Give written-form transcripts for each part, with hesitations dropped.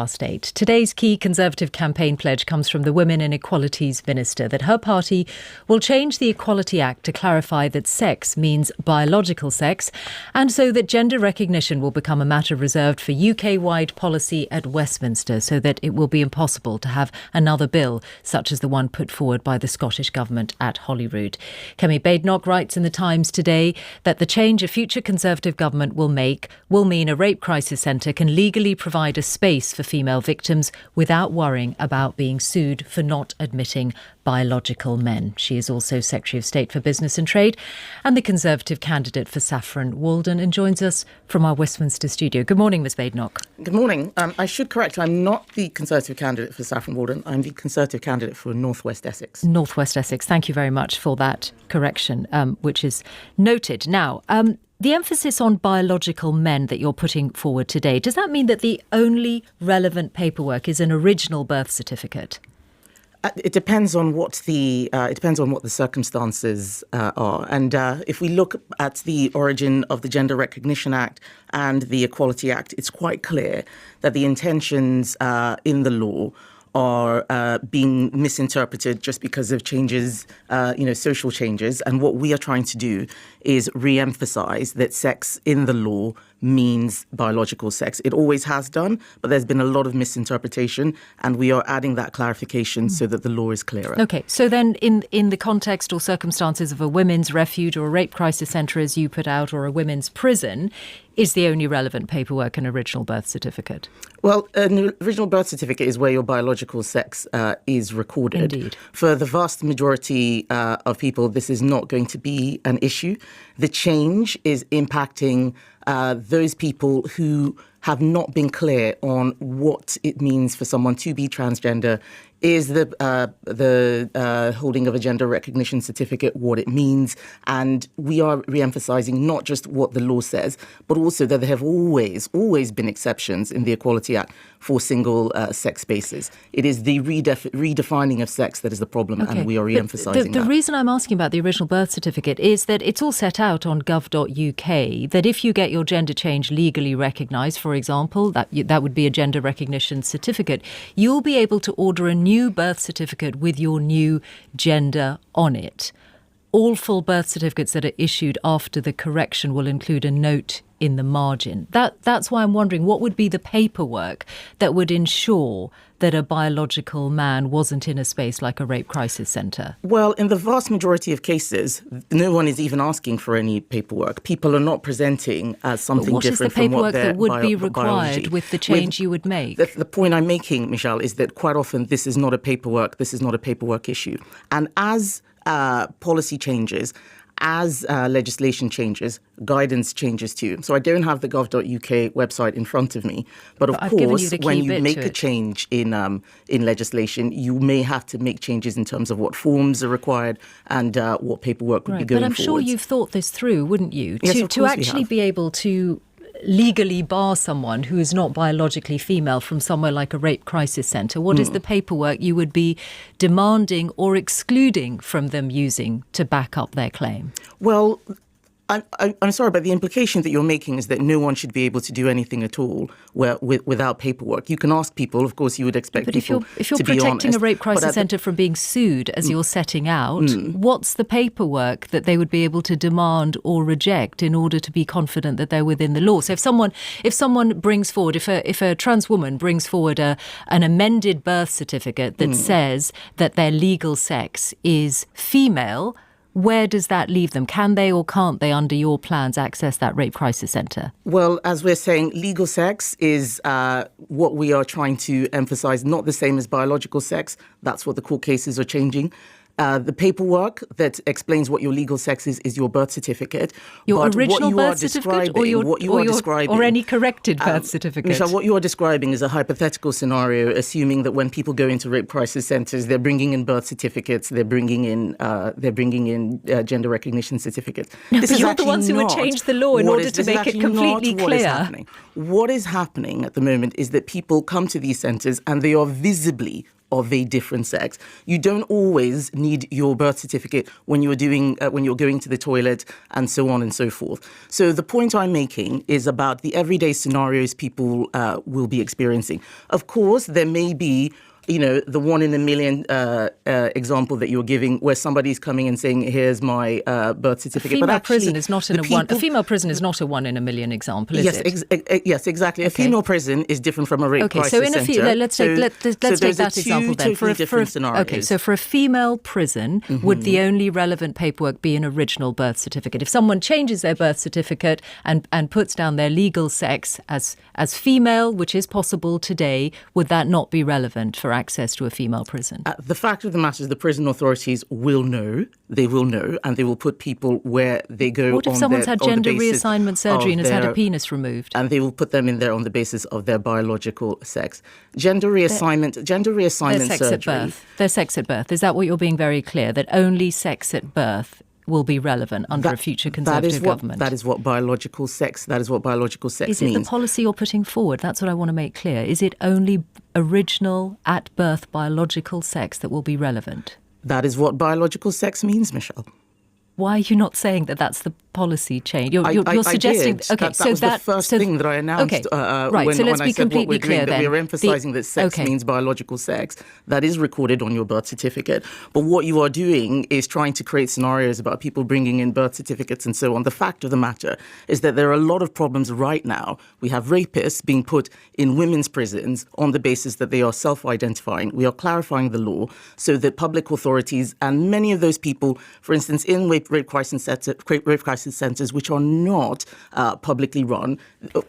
State. Today's key Conservative campaign pledge comes from the Women and Equalities Minister that her party will change the Equality Act to clarify that sex means biological sex, and so that gender recognition will become a matter reserved for UK-wide policy at Westminster, so that it will be impossible to have another bill such as the one put forward by the Scottish Government at Holyrood. Kemi Badenoch writes in The Times today that the change a future Conservative government will make will mean a rape crisis centre can legally provide a space for female victims without worrying about being sued for not admitting biological men. She is also Secretary of State for Business and Trade and the Conservative candidate for Saffron Walden, and joins us from our Westminster studio. Good morning, Ms Badenoch. Good morning. I should correct you, I'm not the Conservative candidate for Saffron Walden. I'm the Conservative candidate for North West Essex. North West Essex. Thank you very much for that correction, which is noted. Now, the emphasis on biological men that you're putting forward today, does that mean that the only relevant paperwork is an original birth certificate? It depends on what the circumstances are. And if we look at the origin of the Gender Recognition Act and the Equality Act, it's quite clear that the intentions in the law are being misinterpreted just because of changes, social changes. And what we are trying to do is re-emphasize that sex in the law means biological sex. It always has done, but there's been a lot of misinterpretation, and we are adding that clarification so that the law is clearer. OK, so then in the context or circumstances of a women's refuge or a rape crisis centre, as you put out, or a women's prison, is the only relevant paperwork an original birth certificate? Well, an original birth certificate is where your biological sex is recorded. Indeed. For the vast majority of people, this is not going to be an issue. The change is impacting those people who have not been clear on what it means for someone to be transgender. Is the holding of a gender recognition certificate what it means? And we are re-emphasising not just what the law says, but also that there have always been exceptions in the Equality Act for single sex spaces. It is the redefining of sex that is the problem, and we are re-emphasising that. The reason I'm asking about the original birth certificate is that it's all set out on gov.uk, that if you get your gender change legally recognised, for example, that would be a gender recognition certificate, you'll be able to order a new birth certificate with your new gender on it. All full birth certificates that are issued after the correction will include a note in the margin. That's why I'm wondering, what would be the paperwork that would ensure that a biological man wasn't in a space like a rape crisis centre? Well, in the vast majority of cases, no one is even asking for any paperwork. People are not presenting as something different from what their that would be required biology. With the change you would make? The point I'm making, Michelle, is that quite often this is not a paperwork issue. And as policy changes, as legislation changes, guidance changes too. So I don't have the gov.uk website in front of me, but of course, when you make a change in legislation, you may have to make changes in terms of what forms are required and what paperwork would be going forward. But I'm sure you've thought this through, wouldn't you? Yes, to actually be able to legally bar someone who is not biologically female from somewhere like a rape crisis centre, what is the paperwork you would be demanding or excluding from them using to back up their claim? Well, I'm sorry, but the implication that you're making is that no one should be able to do anything at all without paperwork. You can ask people, of course, you would expect people to be honest. But if you're protecting a rape crisis centre from being sued, as you're setting out, what's the paperwork that they would be able to demand or reject in order to be confident that they're within the law? So if someone brings forward, if a trans woman brings forward an amended birth certificate that says that their legal sex is female, where does that leave them? Can they or can't they, under your plans, access that rape crisis centre? Well, as we're saying, legal sex is what we are trying to emphasise, not the same as biological sex. That's what the court cases are changing. The paperwork that explains what your legal sex is your birth certificate. Your original birth certificate or any corrected birth certificate? Michelle, what you are describing is a hypothetical scenario, assuming that when people go into rape crisis centres, they're bringing in birth certificates, they're bringing in gender recognition certificates. No, but you're the ones who would change the law in order to make it completely clear. What is happening at the moment is that people come to these centres and they are visibly of a different sex. You don't always need your birth certificate when you're going to the toilet and so on and so forth. So the point I'm making is about the everyday scenarios people will be experiencing. Of course, there may be the 1 in a million example that you're giving, where somebody's coming and saying, "Here's my birth certificate." A female prison is not a female prison is not a 1 in a million example, is it? Yes, exactly. Okay. A female prison is different from a rape crisis so centre. let's take that example then. For different scenarios. Okay, so for a female prison, would the only relevant paperwork be an original birth certificate? If someone changes their birth certificate and puts down their legal sex as female, which is possible today, would that not be relevant for access to a female prison? The fact of the matter is the prison authorities will know. They will know, and they will put people where they go. What if someone's had gender reassignment surgery and has had a penis removed? And they will put them in there on the basis of their biological sex. Gender reassignment surgery. Their sex at birth. Is that what you're being very clear? That only sex at birth will be relevant under a future Conservative government? That is what biological sex means. Is it the policy you're putting forward? That's what I want to make clear. Is it only original at birth biological sex that will be relevant? That is what biological sex means, Michelle. Why are you not saying that that's the policy change? You're suggesting. I did. Okay, that was the first thing that I announced. Right. So let's be completely clear then. That we're emphasising that sex means biological sex. That is recorded on your birth certificate. But what you are doing is trying to create scenarios about people bringing in birth certificates and so on. The fact of the matter is that there are a lot of problems right now. We have rapists being put in women's prisons on the basis that they are self-identifying. We are clarifying the law so that public authorities and many of those people, for instance, in rape crisis centres, which are not publicly run,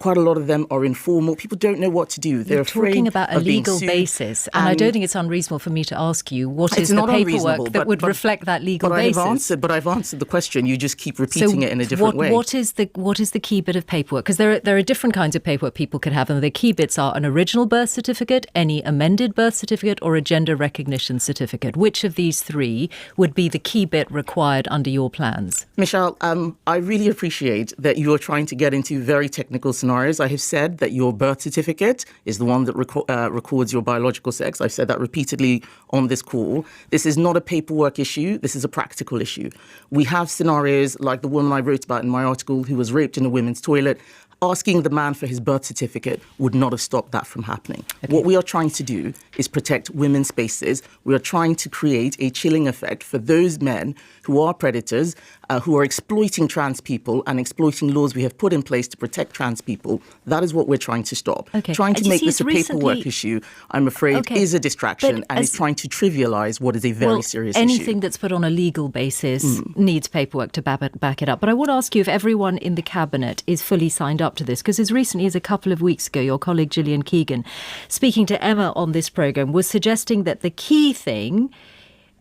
quite a lot of them are informal. People don't know what to do. They're afraid talking about a legal basis, and I don't think it's unreasonable for me to ask you what is the paperwork that would reflect that legal basis. I've answered the question. You just keep repeating it in a different way. What is the key bit of paperwork? Because there are different kinds of paperwork people could have, and the key bits are an original birth certificate, any amended birth certificate, or a gender recognition certificate. Which of these three would be the key bit required under your plans? Michelle, I really appreciate that you are trying to get into very technical scenarios. I have said that your birth certificate is the one that records your biological sex. I've said that repeatedly on this call. This is not a paperwork issue. This is a practical issue. We have scenarios like the woman I wrote about in my article who was raped in a women's toilet. Asking the man for his birth certificate would not have stopped that from happening. Okay. What we are trying to do is protect women's spaces. We are trying to create a chilling effect for those men who are predators, who are exploiting trans people and exploiting laws we have put in place to protect trans people. That is what we're trying to stop. Okay. Trying to make this a paperwork issue, I'm afraid, is a distraction and is trying to trivialise what is a very serious issue. Anything that's put on a legal basis needs paperwork to back it up. But I would ask you if everyone in the Cabinet is fully signed up to this, because as recently as a couple of weeks ago, your colleague Gillian Keegan, speaking to Emma on this programme, was suggesting that the key thing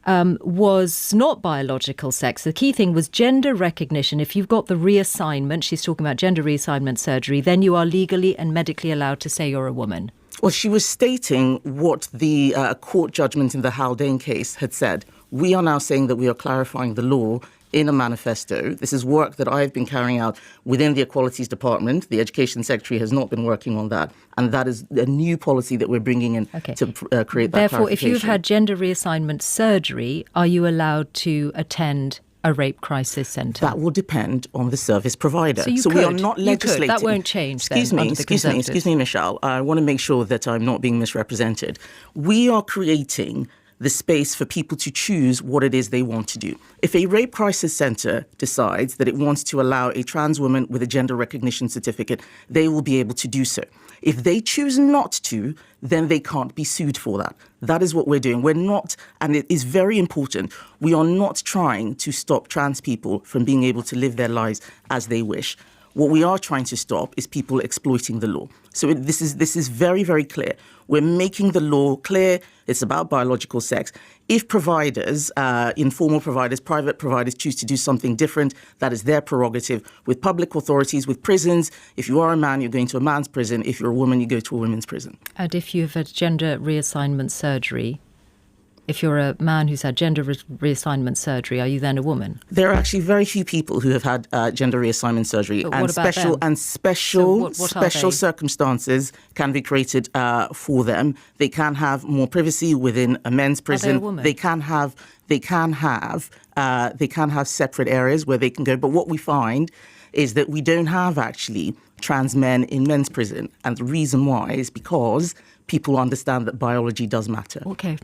was not biological sex. The key thing was gender recognition. If you've got the reassignment, she's talking about gender reassignment surgery, then you are legally and medically allowed to say you're a woman. Well, she was stating what the court judgment in the Haldane case had said. We are now saying that we are clarifying the law in a manifesto. This is work that I've been carrying out within the Equalities Department. The Education Secretary has not been working on that. And that is a new policy that we're bringing in to create that Therefore, if you've had gender reassignment surgery, are you allowed to attend a rape crisis centre? That will depend on the service provider. So we are not legislating. That won't change then. Excuse me, Michelle. I want to make sure that I'm not being misrepresented. We are creating the space for people to choose what it is they want to do. If a rape crisis centre decides that it wants to allow a trans woman with a gender recognition certificate, they will be able to do so. If they choose not to, then they can't be sued for that. That is what we're doing. We're not, and it is very important, we are not trying to stop trans people from being able to live their lives as they wish. What we are trying to stop is people exploiting the law. So this is very, very clear. We're making the law clear. It's about biological sex. If providers, informal providers, private providers choose to do something different, that is their prerogative. With public authorities, with prisons, if you are a man, you're going to a man's prison. If you're a woman, you go to a women's prison. And if you've had gender reassignment surgery, if you're a man who's had gender reassignment surgery, are you then a woman? There are actually very few people who have had gender reassignment surgery, But and what about special them? special circumstances can be created for them. They can have more privacy within a men's prison. Are they a woman? They can have separate areas where they can go. But what we find is that we don't have actually trans men in men's prison, and the reason why is because people understand that biology does matter. Okay.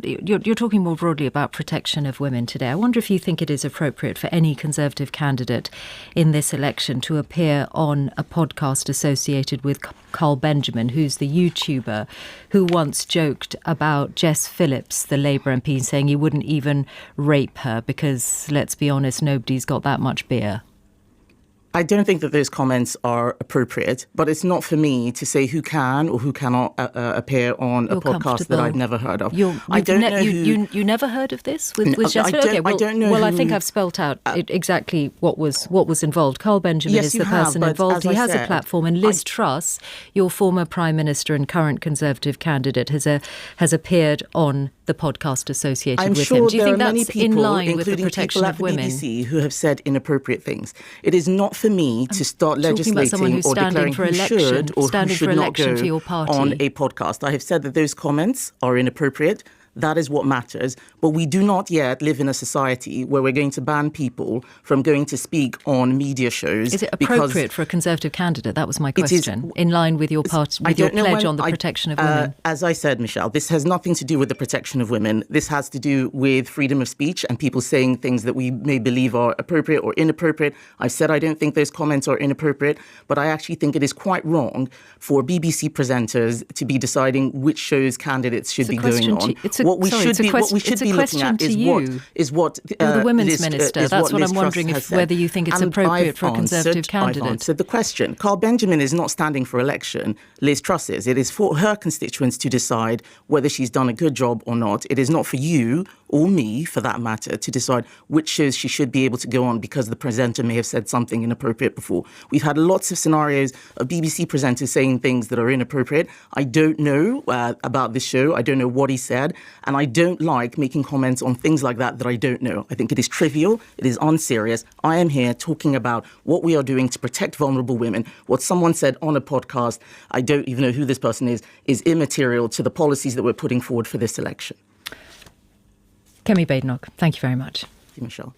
You're talking more broadly about protection of women today. I wonder if you think it is appropriate for any Conservative candidate in this election to appear on a podcast associated with Carl Benjamin, who's the YouTuber who once joked about Jess Phillips, the Labour MP, saying he wouldn't even rape her because, let's be honest, nobody's got that much beer. I don't think that those comments are appropriate, but it's not for me to say who can or who cannot appear on a podcast that I've never heard of. You never heard of this with Jess Phillips? Okay, I don't know. Well, I think I've spelt out exactly what was involved. Carl Benjamin is the person involved. He has a platform, and Liz Truss, your former Prime Minister and current Conservative candidate, has appeared on the podcast associated with him. Do you think that's in line with the protection of women? BBC who have said inappropriate things. It is not for me to start legislating or declaring who should or who should not go on a podcast. I have said that those comments are inappropriate. That is what matters. But we do not yet live in a society where we're going to ban people from going to speak on media shows. Is it appropriate for a Conservative candidate? That was my question. In line with your pledge on the protection of women. As I said, Michelle, this has nothing to do with the protection of women. This has to do with freedom of speech and people saying things that we may believe are appropriate or inappropriate. I've said I don't think those comments are inappropriate, but I actually think it is quite wrong for BBC presenters to be deciding which shows candidates should be going on. What we should be looking at is what the Women's Minister. That's what I'm wondering, whether you think it's appropriate for a Conservative candidate. I've answered the question. Carl Benjamin is not standing for election. Liz Truss is. It is for her constituents to decide whether she's done a good job or not. It is not for you or me, for that matter, to decide which shows she should be able to go on because the presenter may have said something inappropriate before. We've had lots of scenarios of BBC presenters saying things that are inappropriate. I don't know about this show. I don't know what he said. And I don't like making comments on things like that I don't know. I think it is trivial. It is unserious. I am here talking about what we are doing to protect vulnerable women. What someone said on a podcast, I don't even know who this person is immaterial to the policies that we're putting forward for this election. Kemi Badenoch, thank you very much. Thank you, Michelle.